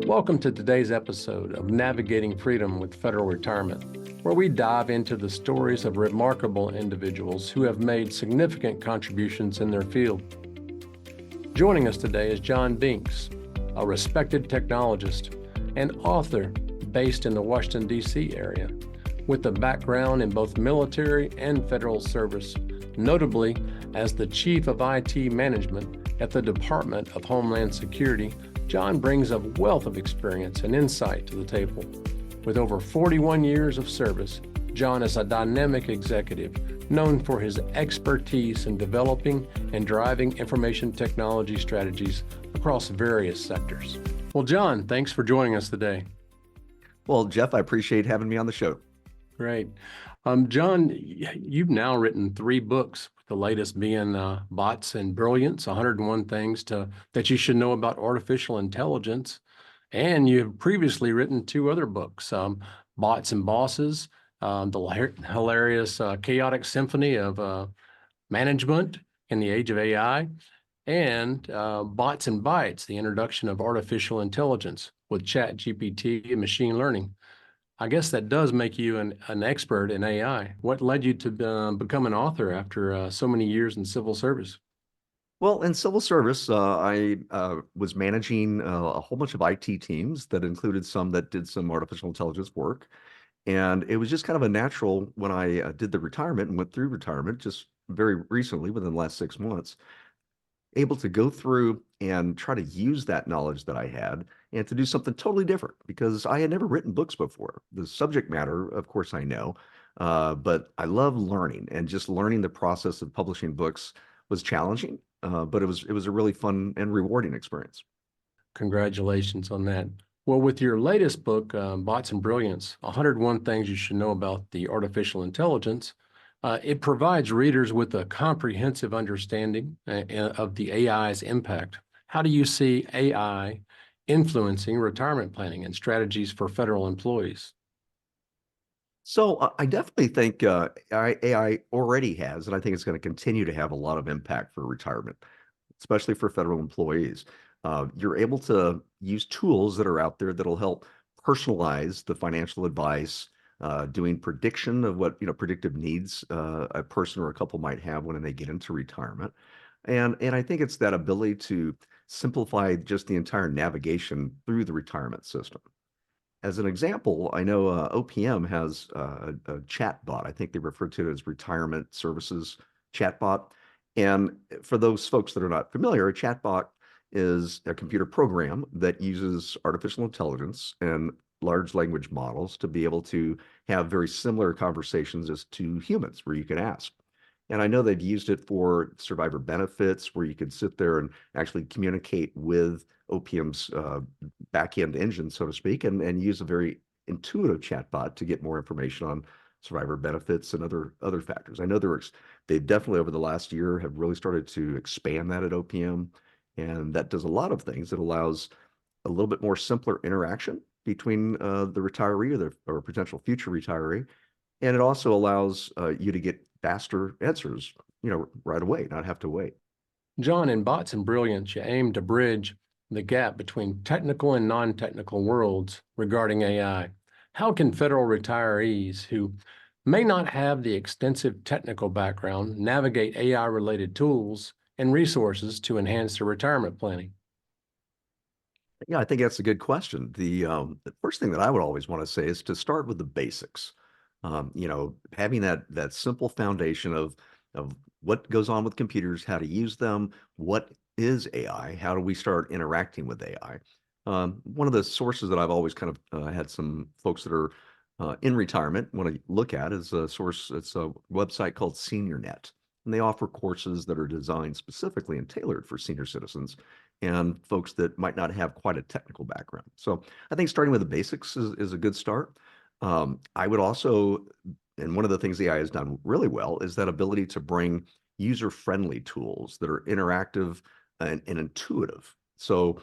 Welcome to today's episode of Navigating Freedom with Federal Retirement, where we dive into the stories of remarkable individuals who have made significant contributions in their field. Joining us today is John Binks, a respected technologist and author based in the Washington, D.C. area, with a background in both military and federal service, notably as the Chief of IT Management at the Department of Homeland Security. John brings a wealth of experience and insight to the table. With over 41 years of service, John is a dynamic executive known for his expertise in developing and driving information technology strategies across various sectors. Well, John, thanks for joining us today. Well, Jeff, I appreciate having me on the show. Great. John, you've now written 3 books, the latest being Bots and Brilliance, 101 Things that you should know about artificial intelligence. And you've previously written 2 other books, Bots and Bosses, the hilarious chaotic symphony of management in the age of AI, and Bots and Bytes, the introduction of artificial intelligence with ChatGPT and machine learning. I guess that does make you an expert in AI. What led you to become an author after so many years in civil service? Well, in civil service, I was managing a whole bunch of IT teams that included some that did some artificial intelligence work. And it was just kind of a natural when I did the retirement and went through retirement just very recently, within the last 6 months, able to go through and try to use that knowledge that I had and to do something totally different because I had never written books before. The subject matter, of course, I know, but I love learning, and just learning the process of publishing books was challenging, but it was a really fun and rewarding experience. Congratulations on that. Well, with your latest book, Bots and Brilliance, 101 Things You Should Know About the Artificial Intelligence, it provides readers with a comprehensive understanding of the AI's impact. How do you see AI influencing retirement planning and strategies for federal employees? So I definitely think AI already has, and I think it's going to continue to have a lot of impact for retirement, especially for federal employees. You're able to use tools that are out there that'll help personalize the financial advice, doing prediction of what predictive needs a person or a couple might have when they get into retirement, and I think it's that ability to simplify just the entire navigation through the retirement system. As an example, I know OPM has a chat bot. I think they refer to it as Retirement Services Chatbot. And for those folks that are not familiar, a chatbot is a computer program that uses artificial intelligence and large language models to be able to have very similar conversations as to humans, where you can ask. And I know they've used it for survivor benefits, where you could sit there and actually communicate with OPM's back-end engine, so to speak, and use a very intuitive chatbot to get more information on survivor benefits and other factors. I know they've definitely over the last year have really started to expand that at OPM, and that does a lot of things. It allows a little bit more simpler interaction between the retiree or potential future retiree, and it also allows you to get faster answers, right away, not have to wait. John, in Bots and Brilliance, you aim to bridge the gap between technical and non-technical worlds regarding AI. How can federal retirees who may not have the extensive technical background navigate AI-related tools and resources to enhance their retirement planning? Yeah, I think that's a good question. The first thing that I would always want to say is to start with the basics. Having that simple foundation of what goes on with computers, how to use them, what is AI, how do we start interacting with AI. One of the sources that I've always kind of had some folks that are in retirement want to look at is a source. It's a website called SeniorNet, and they offer courses that are designed specifically and tailored for senior citizens and folks that might not have quite a technical background. So I think starting with the basics is a good start. I would also, and one of the things AI has done really well is that ability to bring user-friendly tools that are interactive and intuitive. So,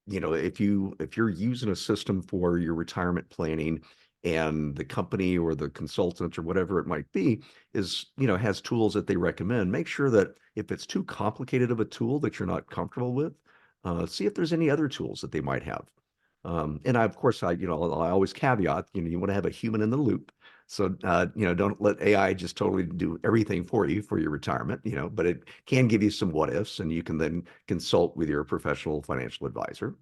if you're using a system for your retirement planning, and the company or the consultant or whatever it might be has tools that they recommend, make sure that if it's too complicated of a tool that you're not comfortable with, see if there's any other tools that they might have. And I, of course, I always caveat, you want to have a human in the loop. So, don't let AI just totally do everything for you for your retirement, but it can give you some what ifs, and you can then consult with your professional financial advisor.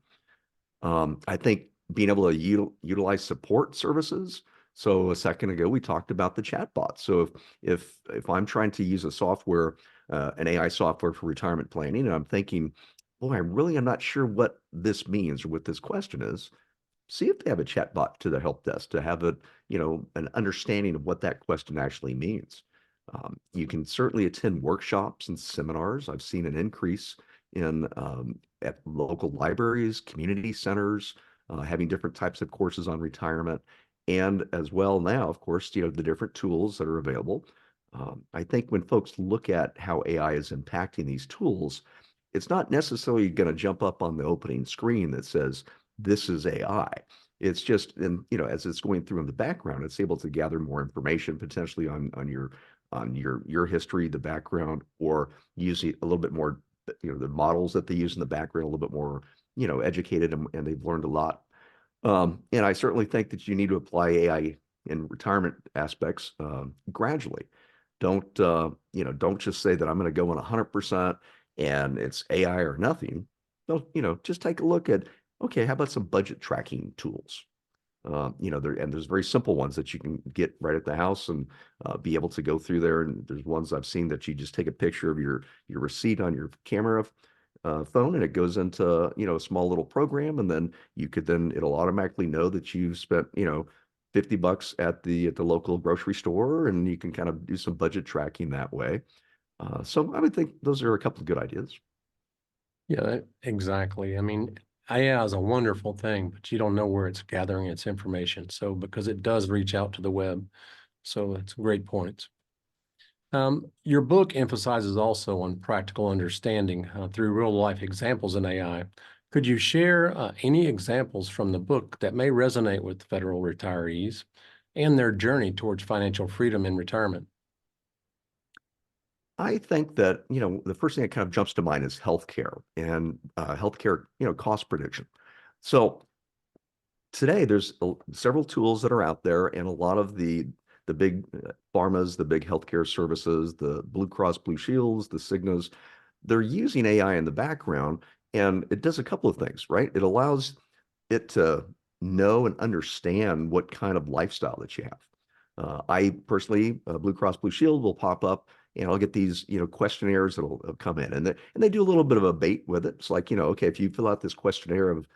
I think being able to utilize support services. So a second ago, we talked about the chatbot. So if I'm trying to use a software, an AI software for retirement planning, and I'm thinking, boy, I really am not sure what this means or what this question is, see if they have a chatbot to the help desk to have an understanding of what that question actually means. You can certainly attend workshops and seminars. I've seen an increase in at local libraries, community centers, having different types of courses on retirement, and as well now, of course, the different tools that are available. I think when folks look at how AI is impacting these tools, it's not necessarily going to jump up on the opening screen that says this is AI. It's just, and as it's going through in the background, it's able to gather more information potentially on your history, the background, or using a little bit more, the models that they use in the background a little bit more, educated, and they've learned a lot. And I certainly think that you need to apply AI in retirement aspects gradually. Don't just say that I'm going to go on 100% and it's AI or nothing. So, just take a look at, okay, how about some budget tracking tools? There's very simple ones that you can get right at the house and be able to go through there. And there's ones I've seen that you just take a picture of your receipt on your camera phone, and it goes into a small little program, and then it'll automatically know that you've spent $50 at the local grocery store, and you can kind of do some budget tracking that way. So I would think those are a couple of good ideas. Yeah, exactly. I mean, AI is a wonderful thing, but you don't know where it's gathering its information. So, because it does reach out to the web. So, it's great points. Your book emphasizes also on practical understanding through real life examples in AI. Could you share any examples from the book that may resonate with federal retirees and their journey towards financial freedom in retirement? I think that, the first thing that kind of jumps to mind is healthcare and healthcare, cost prediction. So today there's several tools that are out there, and a lot of the big pharmas, the big healthcare services, the Blue Cross Blue Shields, the Cignas, they're using AI in the background, and it does a couple of things, right? It allows it to know and understand what kind of lifestyle that you have. I personally, Blue Cross Blue Shield will pop up, and I'll get these, questionnaires that'll come in, and they do a little bit of a bait with it. It's like, okay, if you fill out this questionnaire of,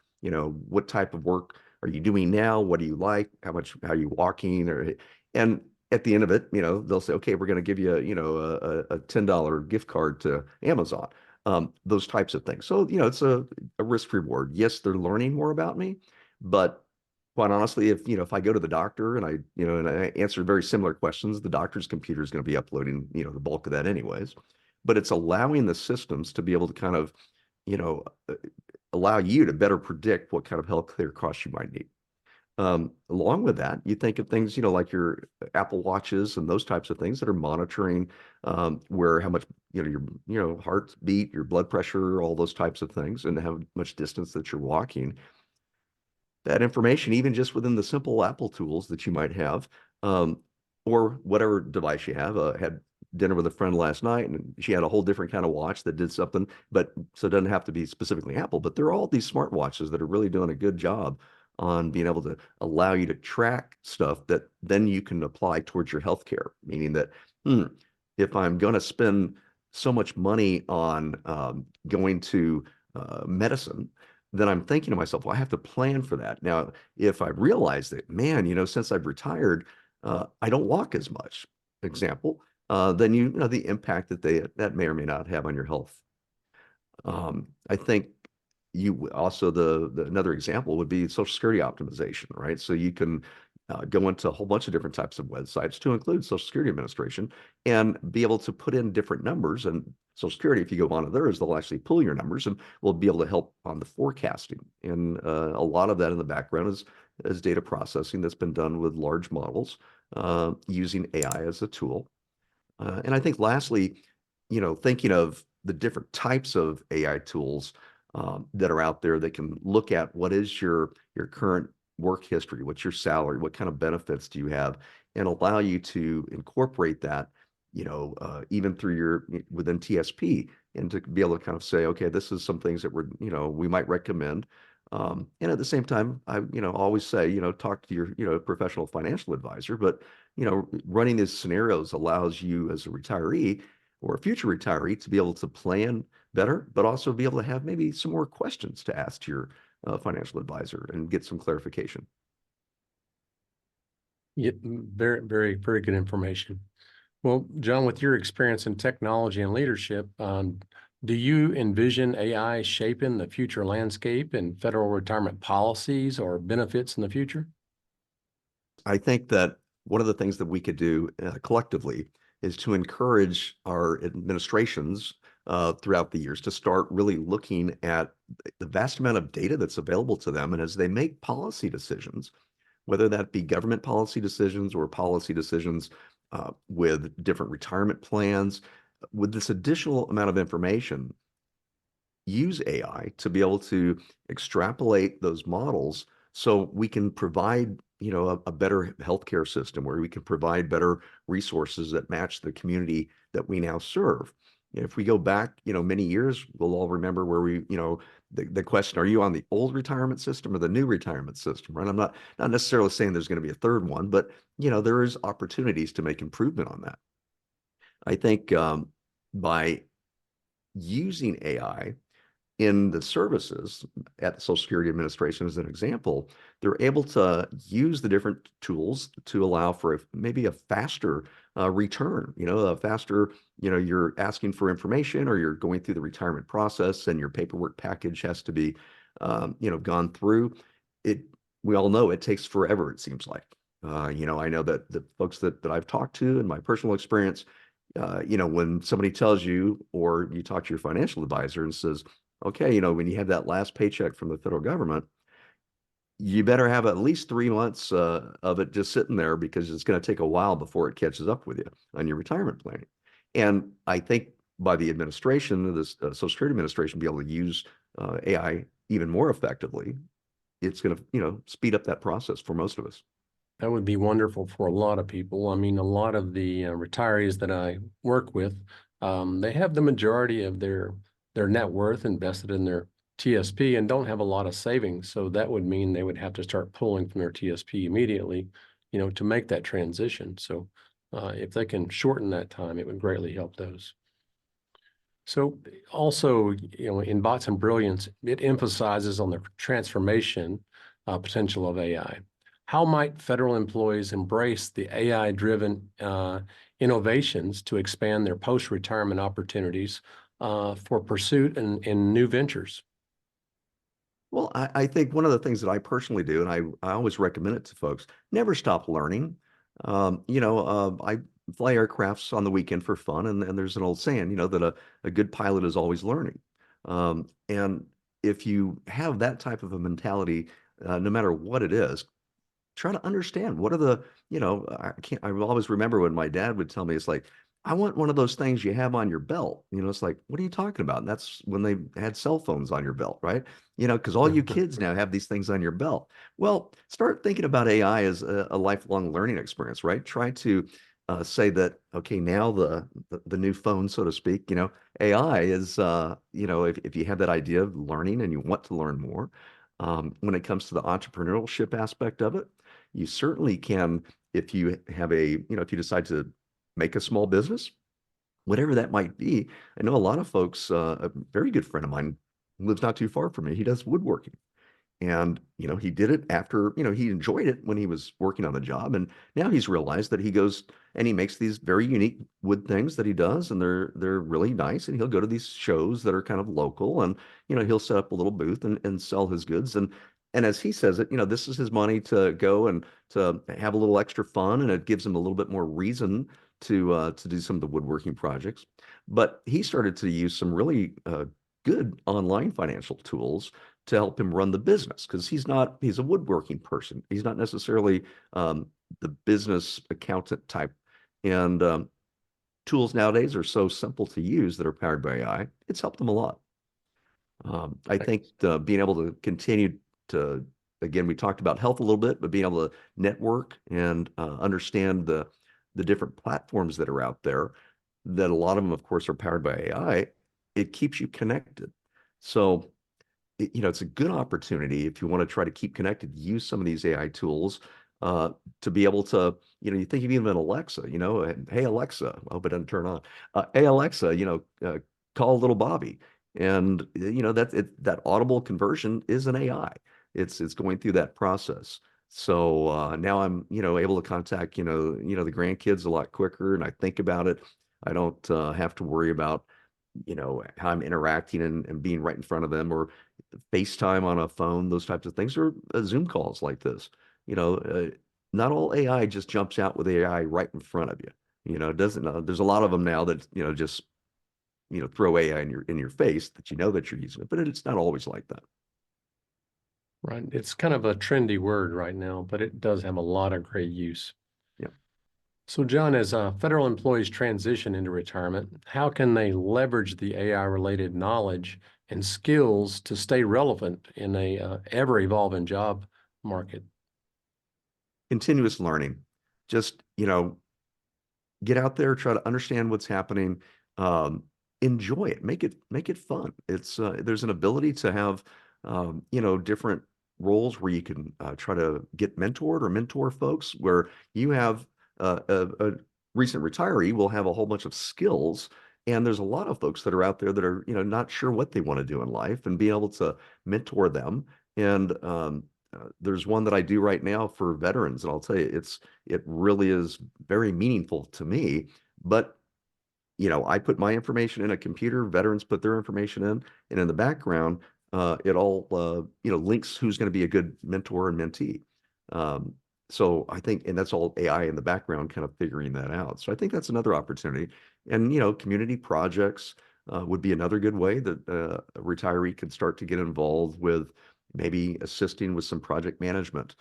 what type of work are you doing now? What do you like? How are you walking? And at the end of it, they'll say, okay, we're going to give you, a $10 gift card to Amazon. Those types of things. So, it's a risk reward. Yes, they're learning more about me, but quite honestly, if I go to the doctor and I answer very similar questions, the doctor's computer is going to be uploading, the bulk of that anyways. But it's allowing the systems to be able to kind of, you know, uh, allow you to better predict what kind of healthcare costs you might need. Along with that, you think of things, like your Apple Watches and those types of things that are monitoring where how much, your, heartbeat, your blood pressure, all those types of things, and how much distance that you're walking. That information, even just within the simple Apple tools that you might have, um, or whatever device you have. Had dinner with a friend last night, and she had a whole different kind of watch that did something, but so it doesn't have to be specifically Apple. But there are all these smart watches that are really doing a good job on being able to allow you to track stuff that then you can apply towards your healthcare. Meaning that, hmm, if I'm going to spend so much money on going to medicine, then I'm thinking to myself, well, I have to plan for that. Now, if I realize that, man, since I've retired, I don't walk as much, example, then you know the impact that may or may not have on your health. I think you also another example would be Social Security optimization, right? So you can go into a whole bunch of different types of websites to include Social Security Administration and be able to put in different numbers. And Social Security, if you go onto theirs, they'll actually pull your numbers and will be able to help on the forecasting. And a lot of that in the background is data processing that's been done with large models using AI as a tool. And I think lastly, thinking of the different types of AI tools, that are out there that can look at what is your current work history, what's your salary, what kind of benefits do you have, and allow you to incorporate that, even through your within TSP, and to be able to kind of say, okay, this is some things that we might recommend. And at the same time, I, always say, talk to your, professional financial advisor, but, running these scenarios allows you as a retiree or a future retiree to be able to plan better, but also be able to have maybe some more questions to ask to your financial advisor and get some clarification. Yeah, very, very, very good information. Well, John, with your experience in technology and leadership, do you envision AI shaping the future landscape and federal retirement policies or benefits in the future? I think that one of the things that we could do collectively is to encourage our administrations throughout the years to start really looking at the vast amount of data that's available to them. And as they make policy decisions, whether that be government policy decisions or policy decisions with different retirement plans, with this additional amount of information, use AI to be able to extrapolate those models so we can provide, a better healthcare system where we can provide better resources that match the community that we now serve. If we go back, many years, we'll all remember where the question, are you on the old retirement system or the new retirement system, right? I'm not necessarily saying there's going to be a third one, but, there is opportunities to make improvement on that. I think by using AI in the services at the Social Security Administration, as an example, they're able to use the different tools to allow for maybe a faster return, a faster, you're asking for information or you're going through the retirement process and your paperwork package has to be, gone through. It, we all know it takes forever, it seems like. I know that the folks that I've talked to in my personal experience, when somebody tells you or you talk to your financial advisor and says, okay, when you have that last paycheck from the federal government, you better have at least 3 months of it just sitting there because it's going to take a while before it catches up with you on your retirement planning. And I think by the administration, this Social Security Administration, be able to use AI even more effectively, it's going to, speed up that process for most of us. That would be wonderful for a lot of people. I mean, a lot of the retirees that I work with, they have the majority of their net worth invested in their TSP and don't have a lot of savings. So that would mean they would have to start pulling from their TSP immediately, to make that transition. So if they can shorten that time, it would greatly help those. So also, in Bots and Brilliance, it emphasizes on the transformation potential of AI. How might federal employees embrace the AI-driven innovations to expand their post-retirement opportunities for pursuit and new ventures? Well, I think one of the things that I personally do, and I always recommend it to folks, never stop learning. I fly aircrafts on the weekend for fun, and there's an old saying, that a good pilot is always learning. And if you have that type of a mentality, no matter what it is, try to understand what are I will always remember when my dad would tell me, it's like, I want one of those things you have on your belt. It's like, what are you talking about? And that's when they had cell phones on your belt, right? Because all you kids now have these things on your belt. Well, start thinking about AI as a lifelong learning experience, right? Try to say that, okay, now the new phone, so to speak, AI is, if you have that idea of learning and you want to learn more, when it comes to the entrepreneurship aspect of it, you certainly can, if you have if you decide to make a small business, whatever that might be. I know a lot of folks, a very good friend of mine lives not too far from me. He does woodworking. And, he did it after, he enjoyed it when he was working on the job. And now he's realized that he goes and he makes these very unique wood things that he does, and they're really nice. And he'll go to these shows that are kind of local, and, he'll set up a little booth and sell his goods. And as he says it, this is his money to go and to have a little extra fun, and it gives him a little bit more reason to do some of the woodworking projects. But he started to use some really good online financial tools to help him run the business, because he's a woodworking person. He's not necessarily the business accountant type. And tools nowadays are so simple to use that are powered by AI. It's helped him a lot. I think being able to continue to, again, we talked about health a little bit, but being able to network and understand the different platforms that are out there, that a lot of them, of course, are powered by AI, it keeps you connected. So, it's a good opportunity if you want to try to keep connected, use some of these AI tools uh, to be able to, you think of even an Alexa, hey Alexa, I hope it doesn't turn on. Hey Alexa, call little Bobby. And that audible conversion is an AI. It's going through that process. So now I'm, able to contact, the grandkids a lot quicker, and I think about it. I don't have to worry about, how I'm interacting and being right in front of them, or FaceTime on a phone, those types of things, or Zoom calls like this. You know, uh, Not all AI just jumps out with AI right in front of you. It doesn't. There's a lot of them now that just throw AI in your face that that you're using it, but it's not always like that. Right. It's kind of a trendy word right now, but it does have a lot of great use. Yeah. So, John, as federal employees transition into retirement, how can they leverage the AI-related knowledge and skills to stay relevant in a ever-evolving job market? Continuous learning. Just get out there, try to understand what's happening, um, enjoy it, make it fun. There's an ability to have different roles where you can try to get mentored or mentor folks, where you have a recent retiree will have a whole bunch of skills. And there's a lot of folks that are out there that are not sure what they want to do in life, and being able to mentor them. And there's one that I do right now for veterans, and I'll tell you, it really is very meaningful to me. But I put my information in a computer, veterans put their information in, and in the background, it all links who's going to be a good mentor and mentee. Um, so I think, and that's all AI in the background, kind of figuring that out. So I think that's another opportunity. And community projects would be another good way that a retiree could start to get involved with, maybe assisting with some project management,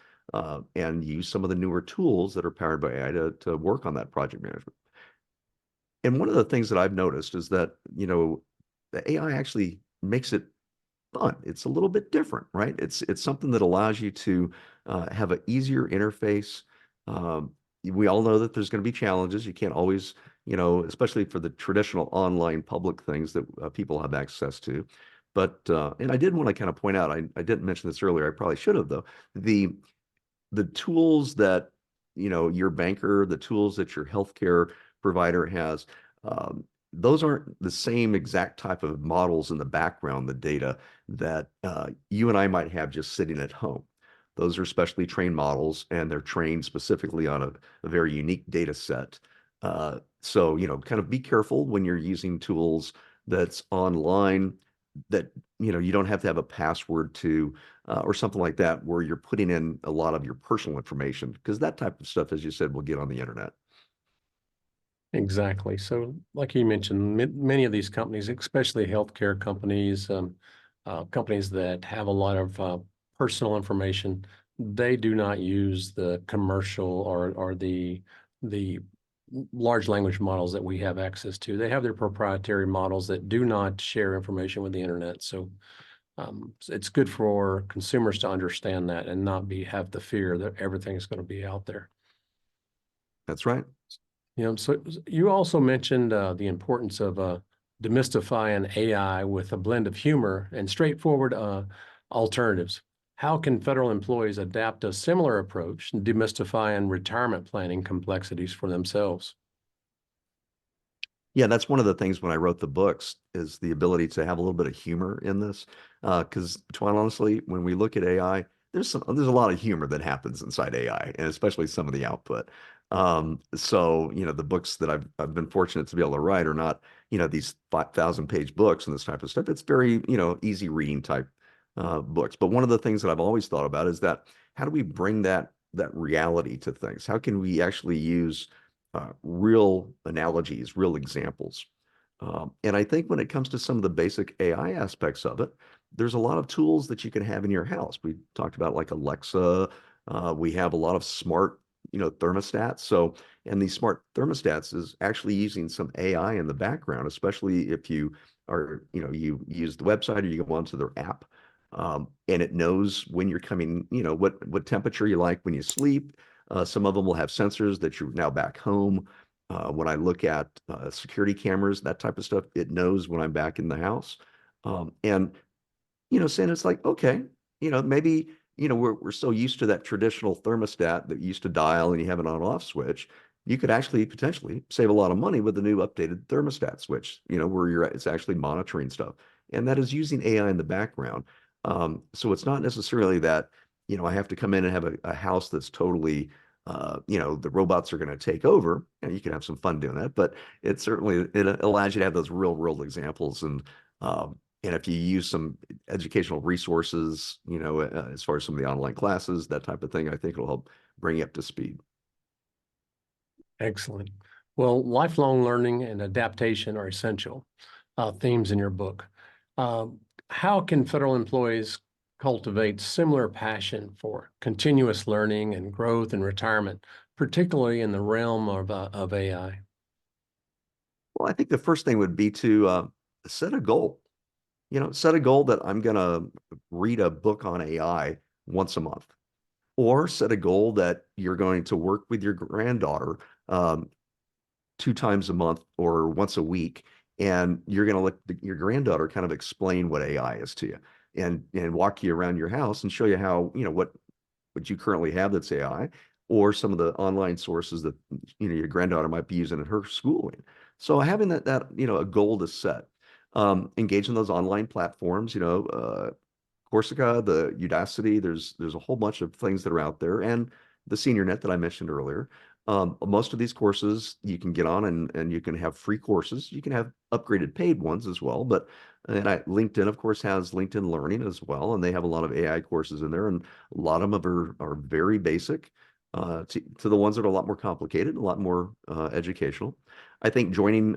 and use some of the newer tools that are powered by AI to work on that project management. And one of the things that I've noticed is that, the AI actually makes it fun. It's a little bit different, right? It's something that allows you to have an easier interface. Um, we all know that there's going to be challenges. You can't always, especially for the traditional online public things that people have access to. But and I did want to kind of point out, I didn't mention this earlier. I probably should have, though. The tools that your banker, the tools that your healthcare provider has, um, those aren't the same exact type of models in the background, the data that you and I might have just sitting at home. Those are specially trained models, and they're trained specifically on a very unique data set. So, kind of be careful when you're using tools that's online, that you don't have to have a password to, or something like that, where you're putting in a lot of your personal information, because that type of stuff, as you said, will get on the internet. Exactly. So, like you mentioned, many of these companies, especially healthcare companies, companies that have a lot of personal information, they do not use the commercial or the large language models that we have access to. They have their proprietary models that do not share information with the internet. So, it's good for consumers to understand that and not have the fear that everything is going to be out there. That's right. So you also mentioned the importance of demystifying AI with a blend of humor and straightforward alternatives. How can federal employees adapt a similar approach, demystifying retirement planning complexities for themselves? Yeah, that's one of the things when I wrote the books, is the ability to have a little bit of humor in this. Because, quite honestly, when we look at AI, there's a lot of humor that happens inside AI, and especially some of the output. So, the books that I've been fortunate to be able to write are not, these 5,000-page books and this type of stuff. It's very, easy reading type books. But one of the things that I've always thought about is that, how do we bring that reality to things? How can we actually use real analogies, real examples? And I think when it comes to some of the basic AI aspects of it, there's a lot of tools that you can have in your house. We talked about like Alexa. We have a lot of smart, thermostats. So, and these smart thermostats is actually using some AI in the background, especially if you or you use the website or you go onto their app, and it knows when you're coming, what temperature you like when you sleep. Some of them will have sensors that you're now back home. When I look at security cameras, that type of stuff, it knows when I'm back in the house. And saying it's like, okay, maybe, we're so used to that traditional thermostat that you used to dial and you have an on-off switch. You could actually potentially save a lot of money with the new updated thermostat switch, where it's actually monitoring stuff. And that is using AI in the background. So it's not necessarily that, I have to come in and have a house that's totally, the robots are going to take over. And you can have some fun doing that, but it allows you to have those real world examples. And if you use some educational resources, as far as some of the online classes, that type of thing, I think it'll help bring you up to speed. Excellent. Well, lifelong learning and adaptation are essential themes in your book. Um, how can federal employees cultivate similar passion for continuous learning and growth and retirement, particularly in the realm of AI? Well, I think the first thing would be to set a goal. Set a goal that I'm going to read a book on AI once a month, or set a goal that you're going to work with your granddaughter um, 2 times a month or once a week, and you're going to let your granddaughter kind of explain what AI is to you, and walk you around your house and show you how, what you currently have that's AI, or some of the online sources that your granddaughter might be using in her schooling. So having that a goal to set, engage in those online platforms, Corsica, the Udacity, there's a whole bunch of things that are out there, and the senior net that I mentioned earlier. Most of these courses you can get on, and you can have free courses. You can have upgraded paid ones as well. But LinkedIn, of course, has LinkedIn Learning as well, and they have a lot of AI courses in there, and a lot of them are very basic to the ones that are a lot more complicated, a lot more educational. I think joining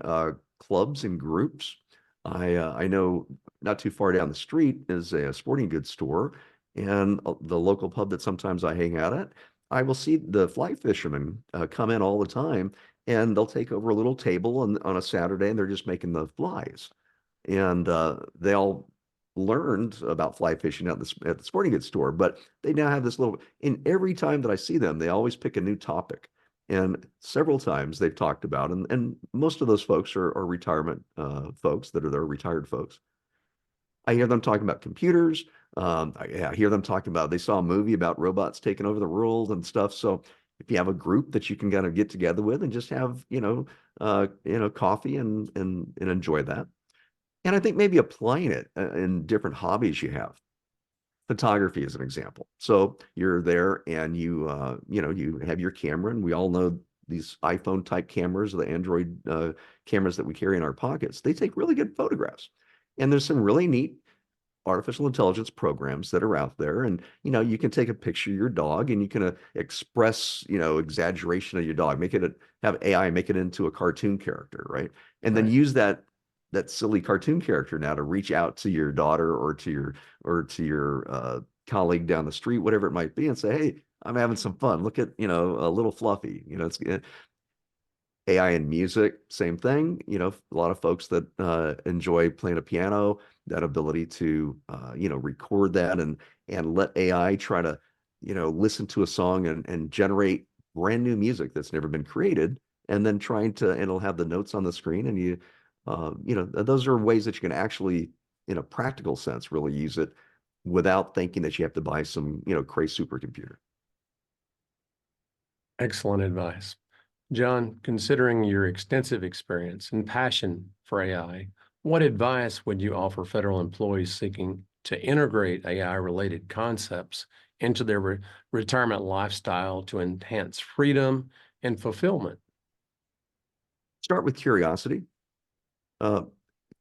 clubs and groups. I know not too far down the street is a sporting goods store, and the local pub that sometimes I hang out at, I will see the fly fishermen come in all the time, and they'll take over a little table on a Saturday, and they're just making the flies. And they all learned about fly fishing at the sporting goods store, but they now have this little. And every time that I see them, they always pick a new topic. And several times they've talked about, and most of those folks are retirement folks that are their retired folks. I hear them talking about computers. I hear them talking about they saw a movie about robots taking over the world and stuff. So if you have a group that you can kind of get together with and just have coffee and enjoy that, and I think maybe applying it in different hobbies you have. Photography is an example. So you're there and you have your camera, and we all know these iPhone type cameras, the Android cameras that we carry in our pockets. They take really good photographs, and there's some really neat artificial intelligence programs that are out there. And you can take a picture of your dog, and you can express exaggeration of your dog, have AI make it into a cartoon character, right? And then Right. use that silly cartoon character now to reach out to your daughter or to your colleague down the street, whatever it might be, and say, hey, I'm having some fun, look at a little Fluffy. It's AI in music, same thing. A lot of folks that enjoy playing a piano, that ability to record that, and let AI try to listen to a song and generate brand new music that's never been created, and then and it'll have the notes on the screen, and those are ways that you can actually, in a practical sense, really use it without thinking that you have to buy some crazy supercomputer. Excellent advice. John, considering your extensive experience and passion for AI, what advice would you offer federal employees seeking to integrate AI-related concepts into their retirement lifestyle to enhance freedom and fulfillment? Start with curiosity. Uh,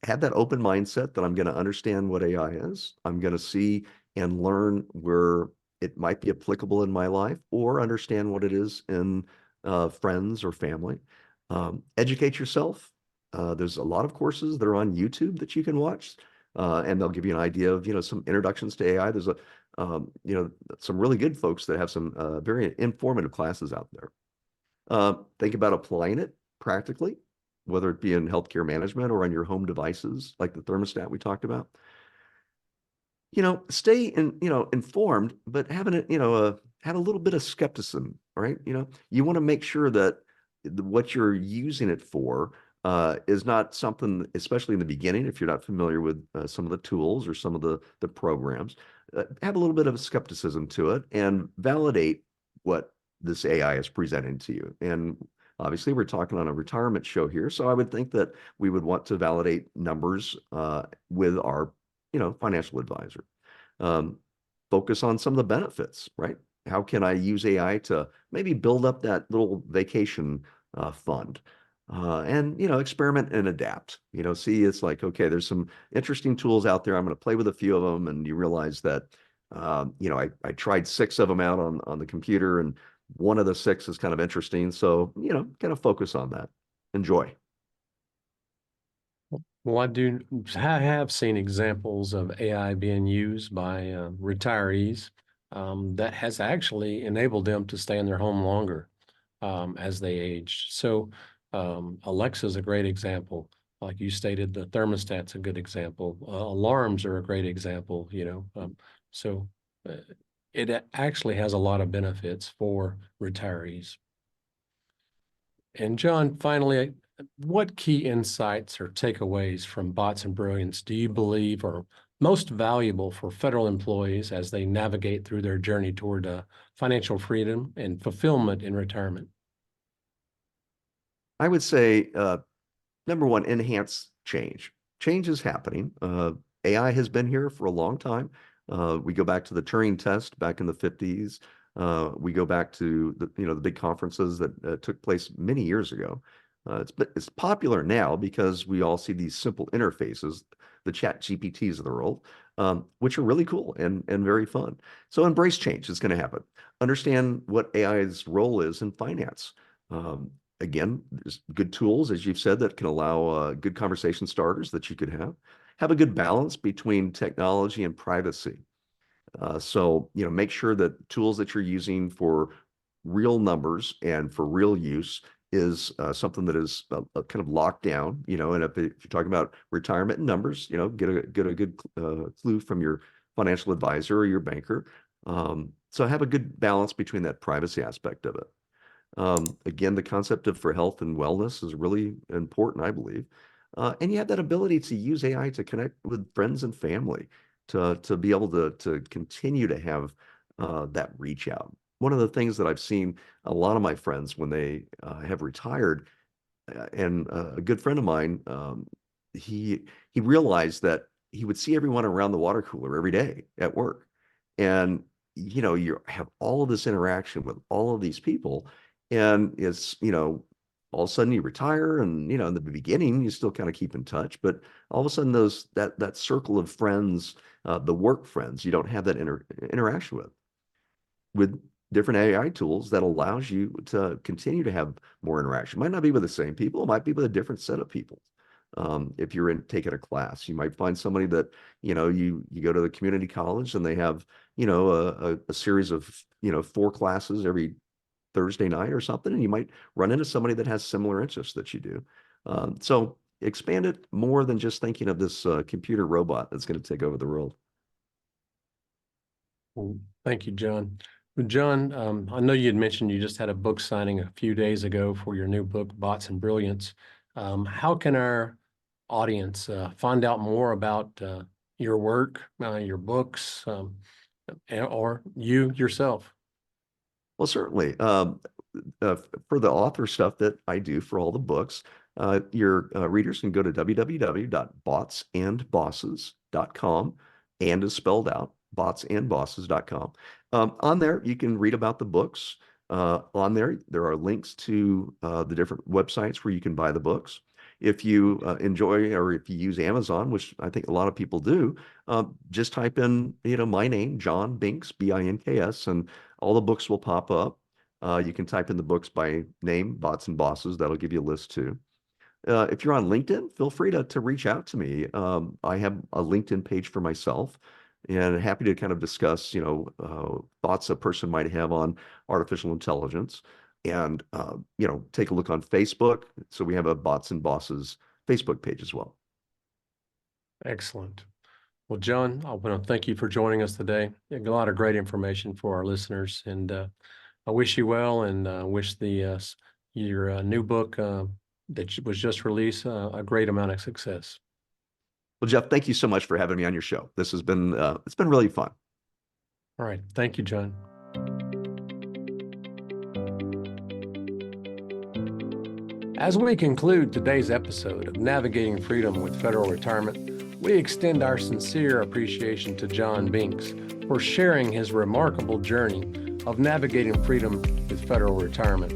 have that open mindset that I'm going to understand what AI is. I'm going to see and learn where it might be applicable in my life, or understand what it is in friends or family. Educate yourself. There's a lot of courses that are on YouTube that you can watch, and they'll give you an idea of some introductions to AI. There's some really good folks that have some very informative classes out there. Think about applying it practically. whether it be in healthcare management or on your home devices, like the thermostat we talked about. Stay informed, but have a little bit of skepticism, right? You want to make sure that what you're using it for is not something, especially in the beginning, if you're not familiar with some of the tools or some of the programs, have a little bit of skepticism to it and validate what this AI is presenting to you. And obviously, we're talking on a retirement show here, so I would think that we would want to validate numbers with our financial advisor. Um, Focus on some of the benefits, right? How can I use AI to maybe build up that little vacation fund? And experiment and adapt. See, it's like, okay, there's some interesting tools out there. I'm going to play with a few of them, and you realize that I tried six of them out on the computer, and one of the six is kind of interesting. So kind of focus on that. Enjoy. Well, I have seen examples of AI being used by retirees that has actually enabled them to stay in their home longer as they age. So Alexa's a great example. Like you stated, the thermostat's a good example. Alarms are a great example, so uh, it actually has a lot of benefits for retirees. And John, finally, what key insights or takeaways from Bots and Brilliance do you believe are most valuable for federal employees as they navigate through their journey toward financial freedom and fulfillment in retirement? I would say number one, enhance change. Change is happening. AI has been here for a long time. We go back to the Turing test back in the 50s. We go back to the big conferences that took place many years ago. It's popular now because we all see these simple interfaces, the chat GPTs of the world, which are really cool and very fun. So embrace change. It's going to happen. Understand what AI's role is in finance. Um, Again, there's good tools, as you've said, that can allow good conversation starters that you could have. Have a good balance between technology and privacy. So, make sure that tools that you're using for real numbers and for real use is something that is kind of locked down, and if you're talking about retirement and numbers, get a good clue from your financial advisor or your banker. So have a good balance between that privacy aspect of it. Again, the concept of for health and wellness is really important, I believe. And you have that ability to use AI to connect with friends and family to be able to continue to have that reach out. One of the things that I've seen a lot of my friends when they have retired, and a good friend of mine, he he realized that he would see everyone around the water cooler every day at work, and you have all of this interaction with all of these people, and it's all of a sudden you retire, and in the beginning you still kind of keep in touch, but all of a sudden that circle of friends, the work friends, you don't have that interaction with different AI tools that allows you to continue to have more interaction. Might not be with the same people, it might be with a different set of people. If you're taking a class, you might find somebody that, you go to the community college and they have, a series of, 4 classes every Thursday night or something, and you might run into somebody that has similar interests that you do. So expand it more than just thinking of this computer robot that's going to take over the world. Well, thank you, John. Well, John, I know you had mentioned you just had a book signing a few days ago for your new book, Bots and Brilliance. How can our audience find out more about your work, your books, or you yourself? Well, certainly. For the author stuff that I do for all the books, your readers can go to www.botsandbosses.com, and is spelled out, botsandbosses.com. On there, you can read about the books. On there are links to the different websites where you can buy the books. If you enjoy, or if you use Amazon, which I think a lot of people do, just type in, my name, John Binks, Binks, and all the books will pop up. You can type in the books by name, Bots and Bosses. That'll give you a list too. If you're on LinkedIn, feel free to reach out to me. I have a LinkedIn page for myself, and happy to kind of discuss, thoughts a person might have on artificial intelligence. and take a look on Facebook. So we have a Bots and Bosses Facebook page as well. Excellent. Well, John, I want to thank you for joining us today. You got a lot of great information for our listeners, and I wish you well, and wish your new book that was just released a great amount of success. Well, Jeff, thank you so much for having me on your show. This has been it's been really fun. All right. Thank you, John. As we conclude today's episode of Navigating Freedom with Federal Retirement, we extend our sincere appreciation to John Binks for sharing his remarkable journey of navigating freedom with federal retirement.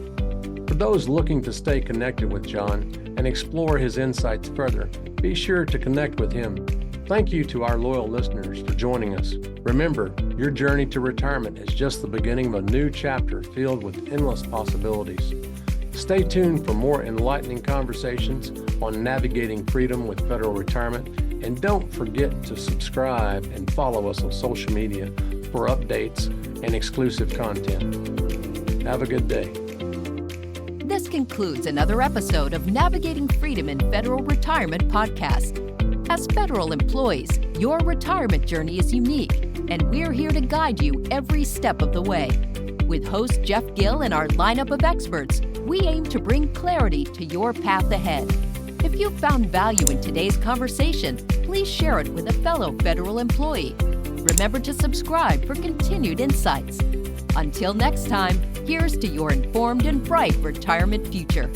For those looking to stay connected with John and explore his insights further, be sure to connect with him. Thank you to our loyal listeners for joining us. Remember, your journey to retirement is just the beginning of a new chapter filled with endless possibilities. Stay tuned for more enlightening conversations on navigating freedom with federal retirement, and don't forget to subscribe and follow us on social media for updates and exclusive content. Have a good day. This concludes another episode of Navigating Freedom in Federal Retirement podcast. As federal employees, your retirement journey is unique, and we're here to guide you every step of the way. With host Jeff Gill and our lineup of experts, we aim to bring clarity to your path ahead. If you found value in today's conversation, please share it with a fellow federal employee. Remember to subscribe for continued insights. Until next time, here's to your informed and bright retirement future.